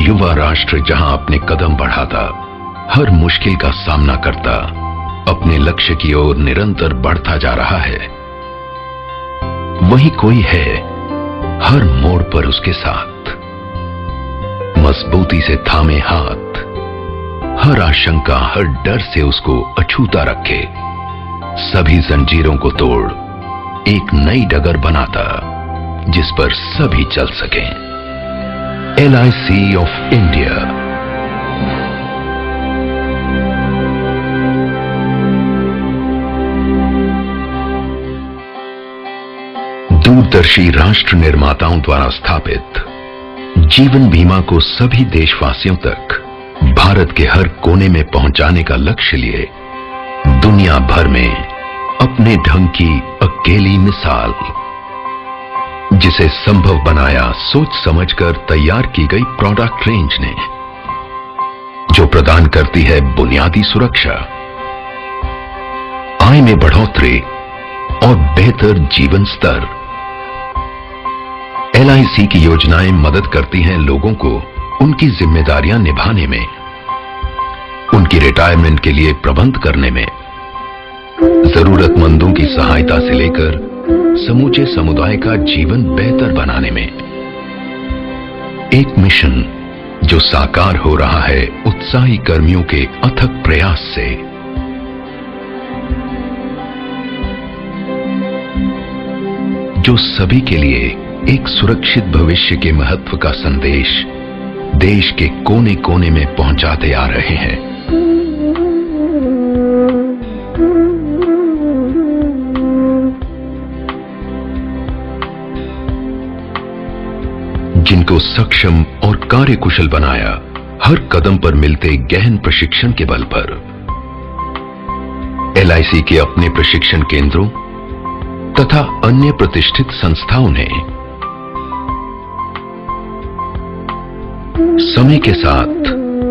युवा राष्ट्र जहां अपने कदम बढ़ाता, हर मुश्किल का सामना करता, अपने लक्ष्य की ओर निरंतर बढ़ता जा रहा है, वहीं कोई है हर मोड़ पर उसके साथ, मजबूती से थामे हाथ, हर आशंका हर डर से उसको अछूता रखे, सभी जंजीरों को तोड़ एक नई डगर बनाता जिस पर सभी चल सकें। LIC of India. दूरदर्शी राष्ट्र निर्माताओं द्वारा स्थापित जीवन बीमा को सभी देशवासियों तक भारत के हर कोने में पहुंचाने का लक्ष्य लिए दुनिया भर में अपने ढंग की अकेली मिसाल, जिसे संभव बनाया सोच समझकर तैयार की गई प्रोडक्ट रेंज ने, जो प्रदान करती है बुनियादी सुरक्षा, आय में बढ़ोतरी और बेहतर जीवन स्तर। LIC की योजनाएं मदद करती हैं लोगों को उनकी जिम्मेदारियां निभाने में, उनकी रिटायरमेंट के लिए प्रबंध करने में, जरूरतमंदों की सहायता से लेकर समूचे समुदाय का जीवन बेहतर बनाने में। एक मिशन जो साकार हो रहा है उत्साही कर्मियों के अथक प्रयास से। जो सभी के लिए एक सुरक्षित भविष्य के महत्व का संदेश देश के कोने कोने में पहुंचाते आ रहे हैं। जिनको सक्षम और कार्यकुशल बनाया हर कदम पर मिलते गहन प्रशिक्षण के बल पर। LIC के अपने प्रशिक्षण केंद्रों तथा अन्य प्रतिष्ठित संस्थाओं ने समय के साथ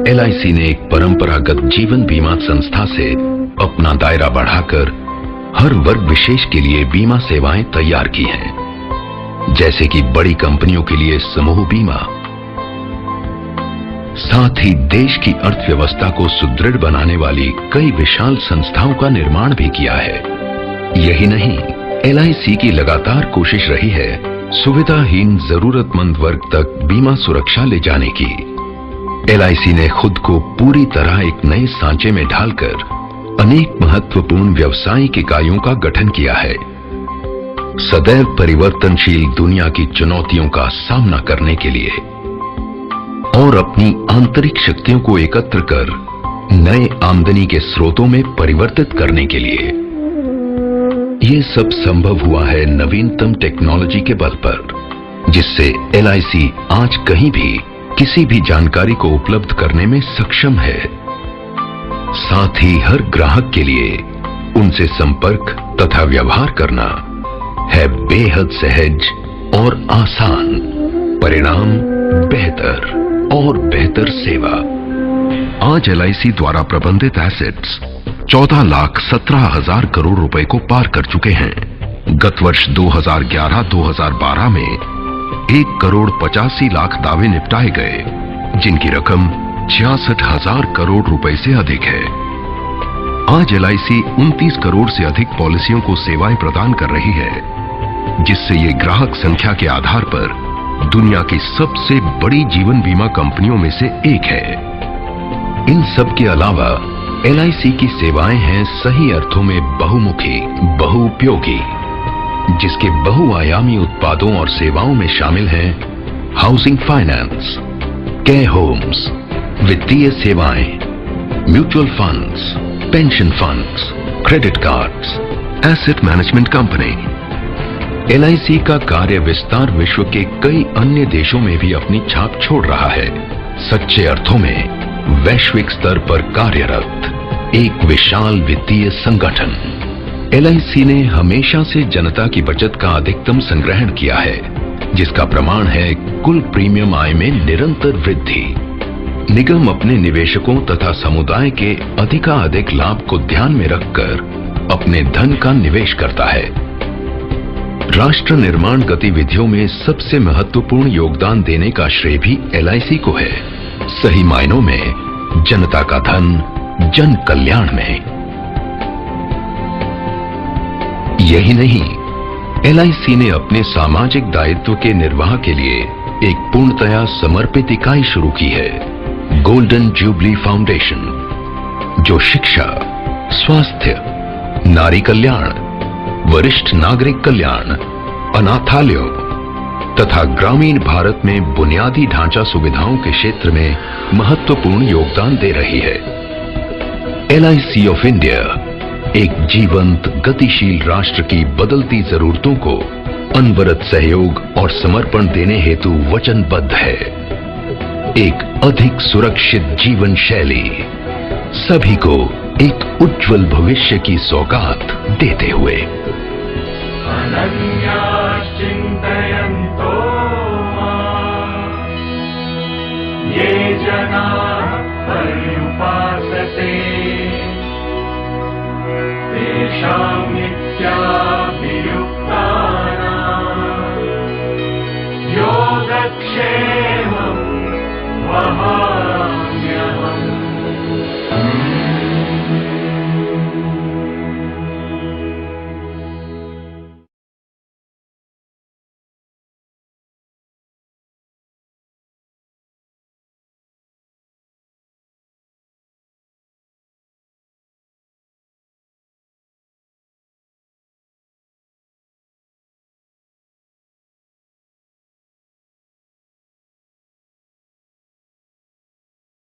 LIC ने एक परंपरागत जीवन बीमा संस्था से अपना दायरा बढ़ाकर हर वर्ग विशेष के लिए बीमा सेवाएं तैयार की हैं, जैसे कि बड़ी कंपनियों के लिए समूह बीमा। साथ ही देश की अर्थव्यवस्था को सुदृढ़ बनाने वाली कई विशाल संस्थाओं का निर्माण भी किया है। यही नहीं, LIC की लगातार कोशिश रही है सुविधाहीन जरूरतमंद वर्ग तक बीमा सुरक्षा ले जाने की। LIC ने खुद को पूरी तरह एक नए सांचे में ढालकर अनेक महत्वपूर्ण व्यावसायिक इकाइयों का गठन किया है, सदैव परिवर्तनशील दुनिया की चुनौतियों का सामना करने के लिए और अपनी आंतरिक शक्तियों को एकत्र कर नए आमदनी के स्रोतों में परिवर्तित करने के लिए। ये सब संभव हुआ है नवीनतम टेक्नोलॉजी के बल पर, जिससे LIC आज कहीं भी किसी भी जानकारी को उपलब्ध करने में सक्षम है। साथ ही हर ग्राहक के लिए उनसे संपर्क तथा व्यवहार करना है बेहद सहज और आसान। परिणाम बेहतर और बेहतर सेवा। आज LIC द्वारा प्रबंधित एसेट्स 14,17,000 करोड़ रुपए को पार कर चुके हैं। गत वर्ष 2011-2012 में 1,85,00,000 दावे निपटाए गए, जिनकी रकम 66,000 करोड़ रुपए से अधिक है। आज LIC 29 करोड़ से अधिक पॉलिसियों को सेवाएं प्रदान कर रही है, जिससे ये ग्राहक संख्या के आधार पर दुनिया की सबसे बड़ी जीवन बीमा कंपनियों में से एक है। इन सब के अलावा LIC की सेवाएं हैं सही अर्थों में बहुमुखी, बहुउपयोगी, जिसके बहुआयामी उत्पादों और सेवाओं में शामिल हैं हाउसिंग फाइनेंस, केयर होम्स, वित्तीय सेवाएं, mutual funds, pension funds, credit cards, asset management company. LIC का कार्य विस्तार विश्व के कई अन्य देशों में भी अपनी छाप छोड़ रहा है। सच्चे अर्थों में वैश्विक स्तर पर कार्यरत एक विशाल वित्तीय संगठन। LIC ने हमेशा से जनता की बचत का अधिकतम संग्रहण किया है, जिसका प्रमाण है कुल प्रीमियम आय में निरंतर वृद्धि। निगम अपने निवेशकों तथा समुदाय के अधिकाधिक लाभ को ध्यान में रखकर अपने धन का निवेश करता है। राष्ट्र निर्माण गतिविधियों में सबसे महत्वपूर्ण योगदान देने का श्रेय भी LIC को है। सही मायनों में जनता का धन जन कल्याण में। यही नहीं, एलआईसी ने अपने सामाजिक दायित्व के निर्वाह के लिए एक पूर्णतया समर्पित इकाई शुरू की है, गोल्डन जुबली फाउंडेशन, जो शिक्षा, स्वास्थ्य, नारी कल्याण, वरिष्ठ नागरिक कल्याण, अनाथालयों तथा ग्रामीण भारत में बुनियादी ढांचा सुविधाओं के क्षेत्र में महत्वपूर्ण योगदान दे रही है। एलआईसी ऑफ इंडिया एक जीवंत, गतिशील राष्ट्र की बदलती जरूरतों को अनवरत सहयोग और समर्पण देने हेतु वचनबद्ध है। एक अधिक सुरक्षित जीवन शैली, सभी को एक उज्जवल भविष्य की सौगात देते हुए।